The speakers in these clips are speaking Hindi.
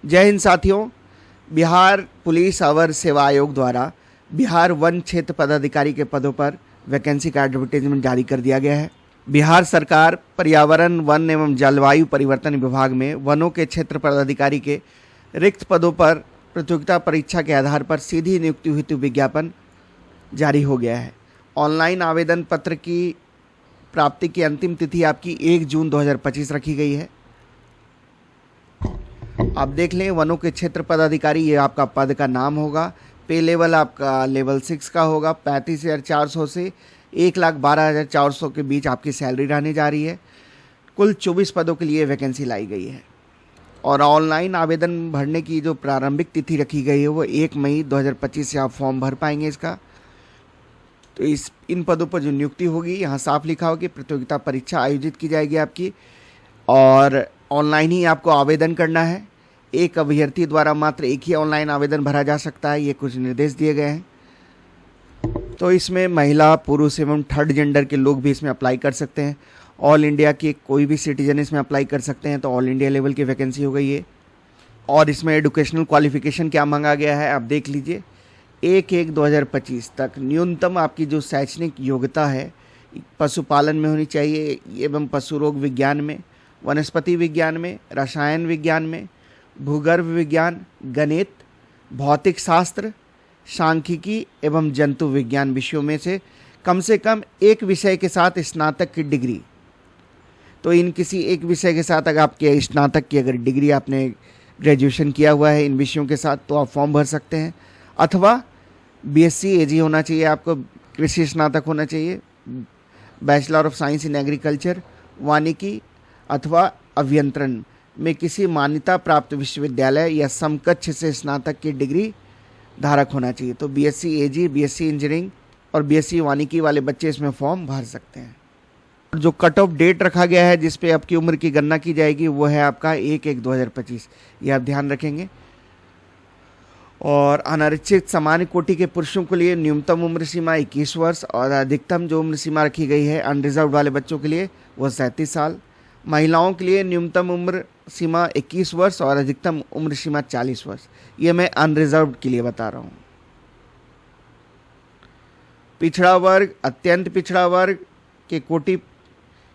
जय हिंद साथियों। बिहार पुलिस अवर सेवा आयोग द्वारा बिहार वन क्षेत्र पदाधिकारी के पदों पर वैकेंसी का एडवर्टाइजमेंट जारी कर दिया गया है। बिहार सरकार पर्यावरण, वन एवं जलवायु परिवर्तन विभाग में वनों के क्षेत्र पदाधिकारी के रिक्त पदों पर प्रतियोगिता परीक्षा के आधार पर सीधी नियुक्ति हेतु विज्ञापन जारी हो गया है। ऑनलाइन आवेदन पत्र की प्राप्ति की अंतिम तिथि आपकी 1 जून 2025 रखी गई है। आप देख लें, वनों के क्षेत्र पदाधिकारी, ये आपका पद का नाम होगा। पे लेवल आपका लेवल 6 का होगा। 35,400 से 1,12,400 के बीच आपकी सैलरी रहने जा रही है। कुल 24 पदों के लिए वैकेंसी लाई गई है और ऑनलाइन आवेदन भरने की जो प्रारंभिक तिथि रखी गई है वो 1 मई 2025 से आप फॉर्म भर पाएंगे इसका। तो इन पदों पर जो नियुक्ति होगी, यहाँ साफ लिखा हो कि प्रतियोगिता परीक्षा आयोजित की जाएगी आपकी और ऑनलाइन ही आपको आवेदन करना है। एक अभ्यर्थी द्वारा मात्र एक ही ऑनलाइन आवेदन भरा जा सकता है, ये कुछ निर्देश दिए गए हैं। तो इसमें महिला, पुरुष एवं थर्ड जेंडर के लोग भी इसमें अप्लाई कर सकते हैं। ऑल इंडिया के कोई भी सिटीजन इसमें अप्लाई कर सकते हैं। तो ऑल इंडिया लेवल की वैकेंसी हो गई है। और इसमें एजुकेशनल क्वालिफिकेशन क्या मांगा गया है आप देख लीजिए। 1/1/2025 तक न्यूनतम आपकी जो शैक्षणिक योग्यता है पशुपालन में होनी चाहिए एवं पशु रोग विज्ञान में, वनस्पति विज्ञान में, रसायन विज्ञान में, भूगर्भ विज्ञान, गणित, भौतिक शास्त्र, सांख्यिकी एवं जंतु विज्ञान विषयों में से कम एक विषय के साथ स्नातक की डिग्री। तो इन किसी एक विषय के साथ अगर आपके स्नातक की अगर डिग्री आपने ग्रेजुएशन किया हुआ है इन विषयों के साथ तो आप फॉर्म भर सकते हैं। अथवा बीएससी एजी होना चाहिए, आपको कृषि स्नातक होना चाहिए, bachelor of science in agriculture, वानिकी अथवा अभियंत्रण में किसी मान्यता प्राप्त विश्वविद्यालय या समकक्ष से स्नातक की डिग्री धारक होना चाहिए। तो बीएससी एजी, बीएससी इंजीनियरिंग और बीएससी वानिकी वाले बच्चे इसमें फॉर्म भर सकते हैं। जो कट ऑफ डेट रखा गया है जिस पे आपकी उम्र की गणना की जाएगी वो है आपका 1/1/2025, ये आप ध्यान रखेंगे। और अनारक्षित सामान्य कोटि के पुरुषों के लिए न्यूनतम उम्र सीमा 21 वर्ष और अधिकतम जो उम्र सीमा रखी गई है अनरिजर्व वाले बच्चों के लिए वो 37 साल। महिलाओं के लिए न्यूनतम उम्र सीमा 21 वर्ष और अधिकतम उम्र सीमा 40 वर्ष। ये मैं अनरिजर्व के लिए बता रहा हूँ। पिछड़ा वर्ग, अत्यंत पिछड़ा वर्ग के कोटि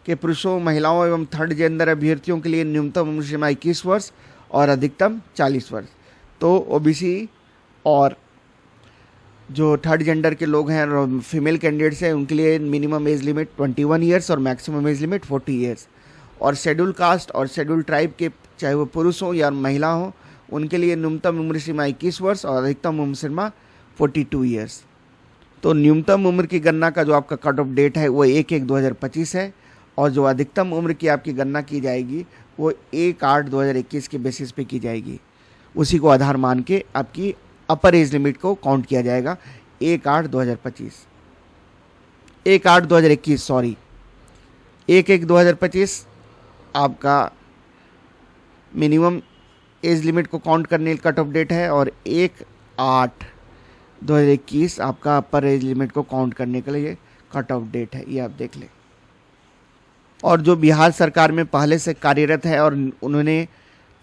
के पुरुषों, महिलाओं एवं थर्ड जेंडर अभ्यर्थियों के लिए न्यूनतम उम्र सीमा 21 वर्ष और अधिकतम 40 वर्ष। तो ओबीसी और जो थर्ड जेंडर के लोग हैं और फीमेल कैंडिडेट्स हैं उनके लिए मिनिमम एज लिमिट 21 ईयर्स और मैक्सिमम एज लिमिट 40 ईयर्स। और शेड्यूल कास्ट और शेड्यूल ट्राइब के चाहे वो पुरुष हो या महिला हो उनके लिए न्यूनतम उम्र सीमा 21 वर्ष और अधिकतम उम्र सीमा 42 ईयर्स। तो न्यूनतम उम्र की गणना का जो आपका कट ऑफ डेट है वो 1/1/2025 है और जो अधिकतम उम्र की आपकी गणना की जाएगी वो 1/8/2021 के बेसिस पे की जाएगी। उसी को आधार मान के आपकी अपर एज लिमिट को काउंट किया जाएगा। 1/8/2025 1/8/2021 सॉरी 1/1/2025 आपका मिनिमम एज लिमिट को काउंट करने कट ऑफ डेट है और 1/8/2021 आपका अपर एज लिमिट को काउंट करने के लिए कट ऑफ डेट है। ये आप देख लें। और जो बिहार सरकार में पहले से कार्यरत है और उन्होंने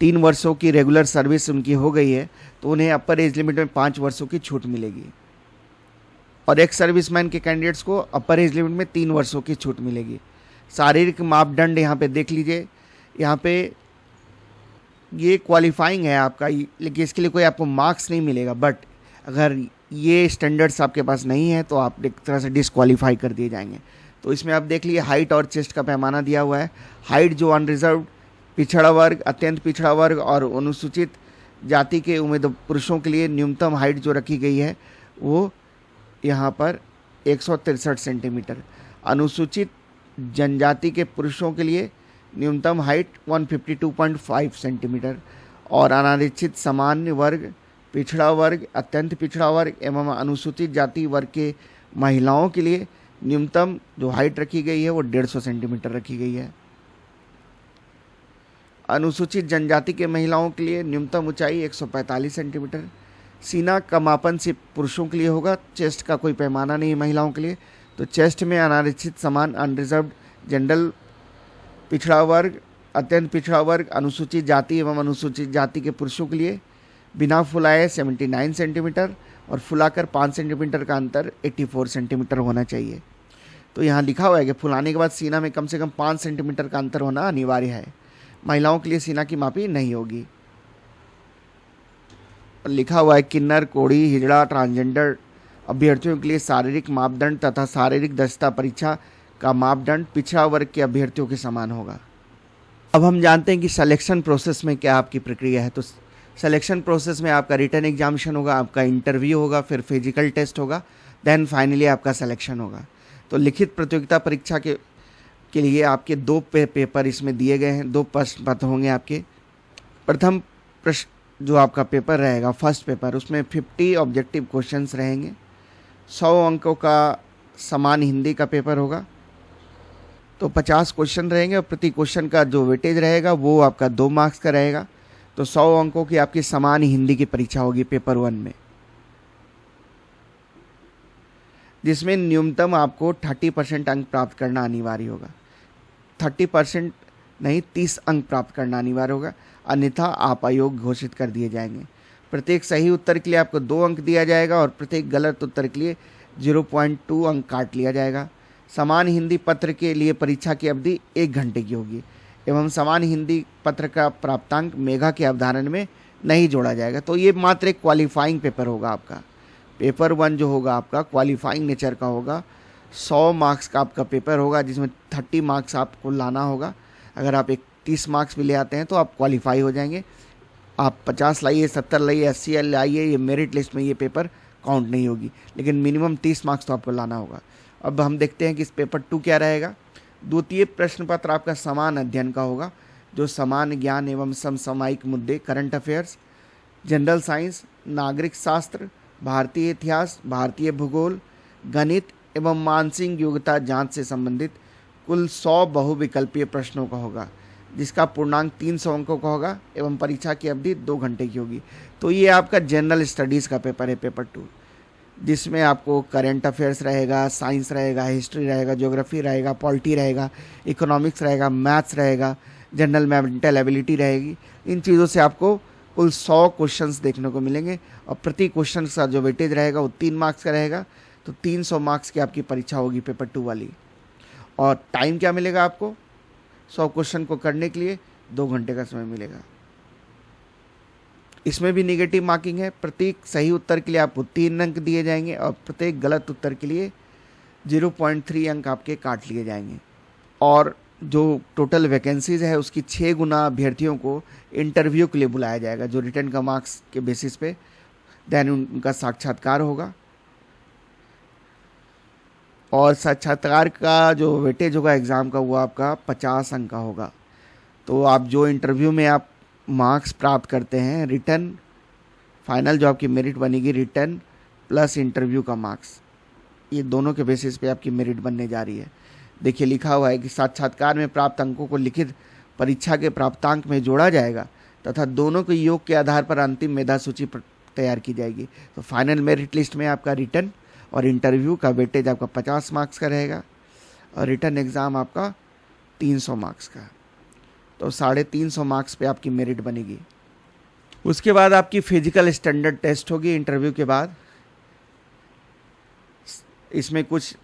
3 वर्षों की रेगुलर सर्विस उनकी हो गई है तो उन्हें अपर एज लिमिट में 5 वर्षों की छूट मिलेगी। और एक्स सर्विसमैन के कैंडिडेट्स को अपर एज लिमिट में 3 वर्षों की छूट मिलेगी। शारीरिक मापदंड यहाँ पे देख लीजिए। यहाँ पे ये क्वालिफाइंग है आपका, लेकिन इसके लिए कोई आपको मार्क्स नहीं मिलेगा। बट अगर ये स्टैंडर्ड्स आपके पास नहीं है तो आप एक तरह से डिस्क्वालीफाई कर दिए जाएंगे। तो इसमें आप देख लीजिए हाइट और चेस्ट का पैमाना दिया हुआ है। हाइट जो अनरिजर्व, पिछड़ा वर्ग, अत्यंत पिछड़ा वर्ग और अनुसूचित जाति के उम्मीदवार पुरुषों के लिए न्यूनतम हाइट जो रखी गई है वो यहाँ पर 163 सेंटीमीटर। अनुसूचित जनजाति के पुरुषों के लिए न्यूनतम हाइट 152.5 सेंटीमीटर और अनारक्षित सामान्य वर्ग, पिछड़ा वर्ग, अत्यंत पिछड़ा वर्ग एवं अनुसूचित जाति वर्ग के महिलाओं के लिए न्यूनतम जो हाइट रखी गई है वो 150 सेंटीमीटर रखी गई है। अनुसूचित जनजाति के महिलाओं के लिए न्यूनतम ऊंचाई 145 सेंटीमीटर। सीना का मापन सिर्फ पुरुषों के लिए होगा, चेस्ट का कोई पैमाना नहीं है महिलाओं के लिए। तो चेस्ट में अनारक्षित समान, अनरिजर्व्ड, जनरल, पिछड़ा वर्ग अत्यंत पिछड़ा वर्ग, अनुसूचित जाति एवं अनुसूचित जाति के पुरुषों के लिए बिना फुलाए 79 सेंटीमीटर और फुलाकर 5 सेंटीमीटर का अंतर 84 सेंटीमीटर होना चाहिए। तो यहाँ लिखा हुआ है कि फुलाने के बाद सीना में कम से कम 5 सेंटीमीटर का अंतर होना अनिवार्य है। महिलाओं के लिए सीना की मापी नहीं होगी। लिखा हुआ है किन्नर, कोढ़ी, हिजड़ा, ट्रांसजेंडर अभ्यर्थियों के लिए शारीरिक मापदंड तथा शारीरिक दक्षता परीक्षा का मापदंड पिछड़ा वर्ग के अभ्यर्थियों के समान होगा। अब हम जानते हैं कि सिलेक्शन प्रोसेस में क्या आपकी प्रक्रिया है। तो सिलेक्शन प्रोसेस में आपका रिटन एग्जामिनेशन होगा, आपका इंटरव्यू होगा, फिर फिजिकल टेस्ट होगा, देन फाइनली आपका सिलेक्शन होगा। तो लिखित प्रतियोगिता परीक्षा के लिए आपके 2 पेपर इसमें दिए गए हैं। 2 प्रश्न पत्र होंगे आपके। प्रथम प्रश्न जो आपका पेपर रहेगा, फर्स्ट पेपर, उसमें 50 ऑब्जेक्टिव क्वेश्चंस रहेंगे। 100 अंकों का समान हिंदी का पेपर होगा। तो 50 क्वेश्चन रहेंगे और प्रति क्वेश्चन का जो वेटेज रहेगा वो आपका 2 मार्क्स का रहेगा। तो 100 अंकों की आपकी समान हिंदी की परीक्षा होगी पेपर 1 में, जिसमें न्यूनतम आपको 30% अंक प्राप्त करना अनिवार्य होगा। 30% नहीं, 30 अंक प्राप्त करना अनिवार्य होगा, अन्यथा आप अयोग्य घोषित कर दिए जाएंगे। प्रत्येक सही उत्तर के लिए आपको 2 अंक दिया जाएगा और प्रत्येक गलत उत्तर के लिए 0.2 अंक काट लिया जाएगा। समान हिंदी पत्र के लिए परीक्षा की अवधि 1 घंटे की होगी एवं समान हिंदी पत्र का प्राप्तांक मेघा के अवधारण में नहीं जोड़ा जाएगा। तो ये मात्र एक क्वालिफाइंग पेपर होगा आपका। पेपर 1 जो होगा आपका क्वालिफाइंग नेचर का होगा। 100 मार्क्स का आपका पेपर होगा, जिसमें 30 मार्क्स आपको लाना होगा। अगर आप 30 मार्क्स भी ले आते हैं तो आप क्वालिफाई हो जाएंगे। आप 50 लाइए, 70 लाइए, 80 लाइए, ये मेरिट लिस्ट में ये पेपर काउंट नहीं होगी, लेकिन मिनिमम 30 मार्क्स तो आपको लाना होगा। अब हम देखते हैं कि इस पेपर 2 क्या रहेगा। द्वितीय प्रश्न पत्र आपका समान अध्ययन का होगा, जो समान ज्ञान एवं समसामयिक मुद्दे, करंट अफेयर्स, जनरल साइंस, नागरिक शास्त्र, भारतीय इतिहास, भारतीय भूगोल, गणित एवं मानसिक योग्यता जांच से संबंधित कुल 100 बहुविकल्पीय प्रश्नों का होगा, जिसका पूर्णांक 300 अंकों का होगा एवं परीक्षा की अवधि 2 घंटे की होगी। तो ये आपका जनरल स्टडीज़ का पेपर है, पेपर 2, जिसमें आपको करंट अफेयर्स रहेगा, साइंस रहेगा, हिस्ट्री रहेगा, ज्योग्राफी रहेगा, पॉलिटी रहेगा, इकोनॉमिक्स रहेगा, मैथ्स रहेगा, जनरल मेंटल एबिलिटी रहेगी। इन चीज़ों से आपको कुल 100 क्वेश्चंस देखने को मिलेंगे और प्रति क्वेश्चन का जो वेटेज रहेगा वो 3 मार्क्स का रहेगा। तो 300 मार्क्स की आपकी परीक्षा होगी पेपर 2 वाली। और टाइम क्या मिलेगा आपको? 100 क्वेश्चन को करने के लिए 2 घंटे का समय मिलेगा। इसमें भी नेगेटिव मार्किंग है। प्रत्येक सही उत्तर के लिए आपको 3 अंक दिए जाएंगे और प्रत्येक गलत उत्तर के लिए 0.3 अंक आपके काट लिए जाएंगे। और जो टोटल वैकेंसीज है उसकी 6 गुना अभ्यर्थियों को इंटरव्यू के लिए बुलाया जाएगा, जो रिटर्न का मार्क्स के बेसिस पे देन उनका साक्षात्कार होगा। और साक्षात्कार का जो वेटेज होगा एग्ज़ाम का वो आपका 50 अंक का होगा। तो आप जो इंटरव्यू में आप मार्क्स प्राप्त करते हैं, रिटर्न फाइनल जो आपकी मेरिट बनेगी, रिटर्न प्लस इंटरव्यू का मार्क्स, ये दोनों के बेसिस पे आपकी मेरिट बनने जा रही है। देखिए लिखा हुआ है कि साक्षात्कार में प्राप्त अंकों को लिखित परीक्षा के प्राप्तांक में जोड़ा जाएगा तथा दोनों के योग के आधार पर अंतिम मेधा सूची तैयार की जाएगी। तो फाइनल मेरिट लिस्ट में आपका रिटर्न और इंटरव्यू का वेटेज आपका 50 मार्क्स का रहेगा और रिटर्न एग्ज़ाम आपका 300 मार्क्स का। तो 350 मार्क्स पे आपकी मेरिट बनेगी। उसके बाद आपकी फिजिकल स्टैंडर्ड टेस्ट होगी इंटरव्यू के बाद। इसमें कुछ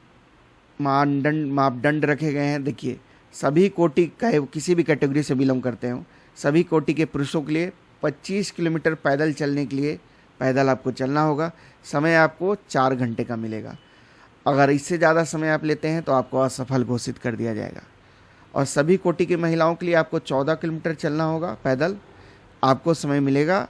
मापदंड रखे गए हैं। देखिए, सभी कोटि का किसी भी कैटेगरी से बिलोंग करते हो, सभी कोटि के पुरुषों के लिए 25 किलोमीटर पैदल चलने के लिए पैदल आपको चलना होगा। समय आपको 4 घंटे का मिलेगा। अगर इससे ज़्यादा समय आप लेते हैं तो आपको असफल घोषित कर दिया जाएगा। और सभी कोटि की महिलाओं के लिए आपको 14 किलोमीटर चलना होगा पैदल। आपको समय मिलेगा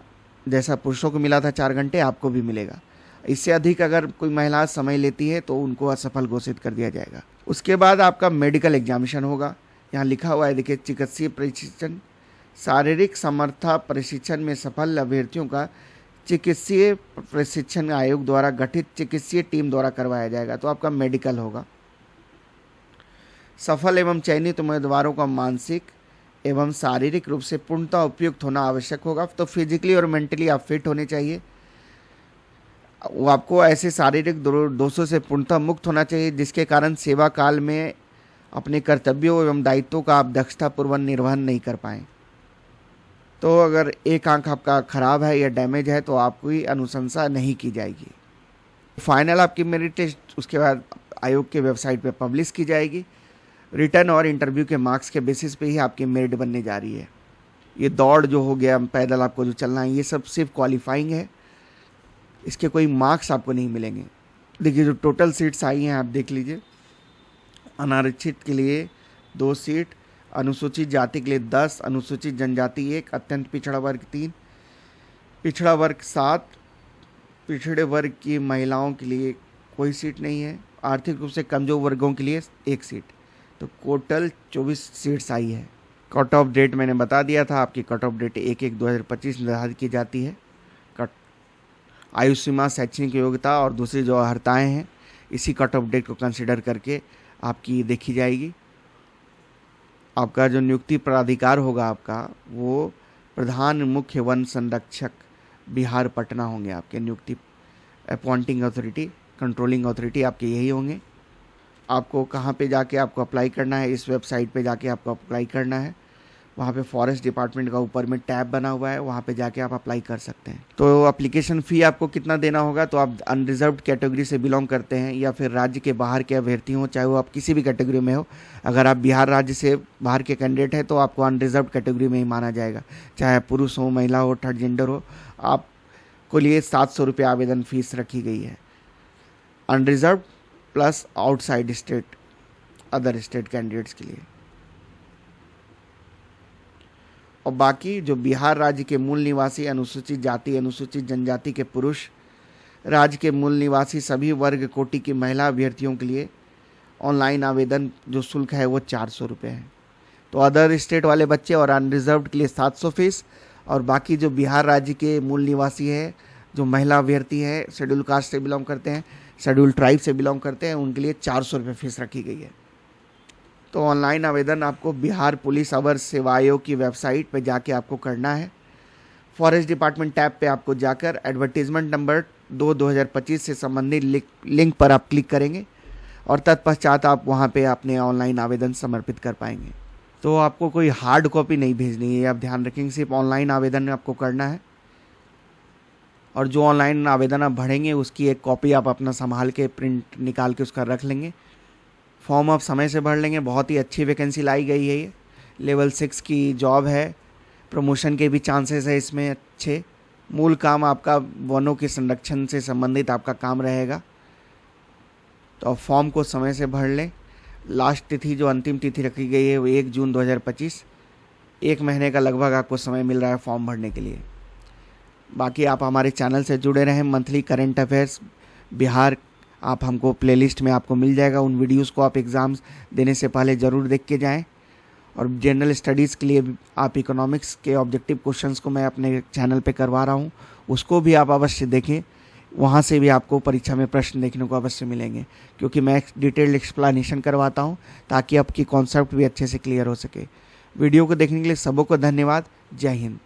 जैसा पुरुषों को मिला था 4 घंटे, आपको भी मिलेगा। इससे अधिक अगर कोई महिला समय लेती है तो उनको असफल घोषित कर दिया जाएगा। उसके बाद आपका मेडिकल एग्जामिनेशन होगा। यहाँ लिखा हुआ है, देखिए, चिकित्सीय प्रशिक्षण, शारीरिक समर्था प्रशिक्षण में सफल अभ्यर्थियों का चिकित्सीय प्रशिक्षण आयोग द्वारा गठित चिकित्सीय टीम द्वारा करवाया जाएगा। तो आपका मेडिकल होगा। सफल एवं चयनित उम्मीदवारों का मानसिक एवं शारीरिक रूप से पूर्णतः उपयुक्त होना आवश्यक होगा। तो फिजिकली और मेंटली आप फिट होने चाहिए। वो आपको ऐसे शारीरिक दोषों से पूर्णतः मुक्त होना चाहिए जिसके कारण सेवा काल में अपने कर्तव्यों एवं दायित्वों का आप दक्षतापूर्वक निर्वहन नहीं कर पाएँ। तो अगर एक आंख आपका खराब है या डैमेज है तो आपकी अनुशंसा नहीं की जाएगी। फाइनल आपकी मेरिट लिस्ट उसके बाद आयोग के वेबसाइट पे पब्लिश की जाएगी। रिटर्न और इंटरव्यू के मार्क्स के बेसिस पे ही आपकी मेरिट बनने जा रही है। ये दौड़ जो हो गया, पैदल आपको जो चलना है, ये सब सिर्फ क्वालिफाइंग है, इसके कोई मार्क्स आपको नहीं मिलेंगे। देखिए जो टोटल सीट्स आई हैं आप देख लीजिए। अनारक्षित के लिए 2 सीट, अनुसूचित जाति के लिए 10, अनुसूचित जनजाति 1, अत्यंत पिछड़ा वर्ग 3, पिछड़ा वर्ग 7, पिछड़े वर्ग की महिलाओं के लिए कोई सीट नहीं है, आर्थिक रूप से कमजोर वर्गों के लिए 1 सीट। तो टोटल 24 सीट्स आई है। कट ऑफ डेट मैंने बता दिया था, आपकी कट ऑफ डेट 1/1/2025 निर्धारित की जाती है। आयु सीमा, शैक्षणिक योग्यता और दूसरी जो अर्हताएँ हैं इसी कट ऑफ डेट को कंसिडर करके आपकी देखी जाएगी। आपका जो नियुक्ति प्राधिकार होगा आपका, वो प्रधान मुख्य वन संरक्षक बिहार पटना होंगे आपके नियुक्ति। अपॉइंटिंग अथॉरिटी, कंट्रोलिंग अथॉरिटी आपके यही होंगे। आपको कहाँ पे जाके आपको अप्लाई करना है, इस वेबसाइट पे जाके आपको अप्लाई करना है। वहाँ पे फॉरेस्ट डिपार्टमेंट का ऊपर में टैब बना हुआ है, वहाँ पे जाके आप अप्लाई कर सकते हैं। तो एप्लीकेशन फ़ी आपको कितना देना होगा, तो आप अनरिजर्व्ड कैटेगरी से बिलोंग करते हैं या फिर राज्य के बाहर के अभ्यर्थी हों, चाहे वो आप किसी भी कैटेगरी में हो। अगर आप बिहार राज्य से बाहर के कैंडिडेट हैं तो आपको अनरिजर्व्ड कैटेगरी में ही माना जाएगा, चाहे पुरुष हो, महिला हो, थर्ड जेंडर हो। आपको लिए 700 रुपये आवेदन फ़ीस रखी गई है। Unreserved plus outside state, other state candidates के लिए। और बाकी जो बिहार राज्य के मूल निवासी, अनुसूचित जाति, अनुसूचित जनजाति के पुरुष, राज्य के मूल निवासी सभी वर्ग कोटि की महिला अभ्यर्थियों के लिए ऑनलाइन आवेदन जो शुल्क है वो 400 रुपये है। तो अदर स्टेट वाले बच्चे और अनरिजर्व्ड के लिए 700 फीस, और बाकी जो बिहार राज्य के मूल निवासी है, जो महिला अभ्यर्थी है, शेड्यूल कास्ट से बिलोंग करते हैं, शेड्यूल ट्राइब से बिलोंग करते हैं, उनके लिए 400 रुपये फीस रखी गई है। तो ऑनलाइन आवेदन आपको बिहार पुलिस अवर सेवा आयोग की वेबसाइट पे जाके आपको करना है। फॉरेस्ट डिपार्टमेंट टैब पे आपको जाकर एडवर्टीजमेंट नंबर 2/2025 से संबंधित लिंक पर आप क्लिक करेंगे और तत्पश्चात आप वहाँ पे अपने ऑनलाइन आवेदन समर्पित कर पाएंगे। तो आपको कोई हार्ड कॉपी नहीं भेजनी है, आप ध्यान रखेंगे, सिर्फ ऑनलाइन आवेदन आपको करना है। और जो ऑनलाइन आवेदन आप भरेंगे उसकी एक कॉपी आप अपना संभाल के प्रिंट निकाल के उसका रख लेंगे। फॉर्म आप समय से भर लेंगे। बहुत ही अच्छी वैकेंसी लाई गई है, ये लेवल 6 की जॉब है, प्रमोशन के भी चांसेस है इसमें अच्छे। मूल काम आपका वनों के संरक्षण से संबंधित आपका काम रहेगा। तो आप फॉर्म को समय से भर लें। लास्ट तिथि जो अंतिम तिथि रखी गई है वो 1 जून 2025। 1 महीने का लगभग आपको समय मिल रहा है फॉर्म भरने के लिए। बाकी आप हमारे चैनल से जुड़े रहें। मंथली करंट अफेयर्स बिहार आप हमको प्लेलिस्ट में आपको मिल जाएगा। उन वीडियोस को आप एग्ज़ाम्स देने से पहले ज़रूर देख के जाएं। और जनरल स्टडीज़ के लिए आप इकोनॉमिक्स के ऑब्जेक्टिव क्वेश्चंस को मैं अपने चैनल पे करवा रहा हूं, उसको भी आप अवश्य देखें। वहां से भी आपको परीक्षा में प्रश्न देखने को अवश्य मिलेंगे, क्योंकि मैं डिटेल्ड एक्सप्लेनेशन करवाता हूं ताकि आपकी कॉन्सेप्ट भी अच्छे से क्लियर हो सके। वीडियो को देखने के लिए सबों को धन्यवाद। जय हिंद।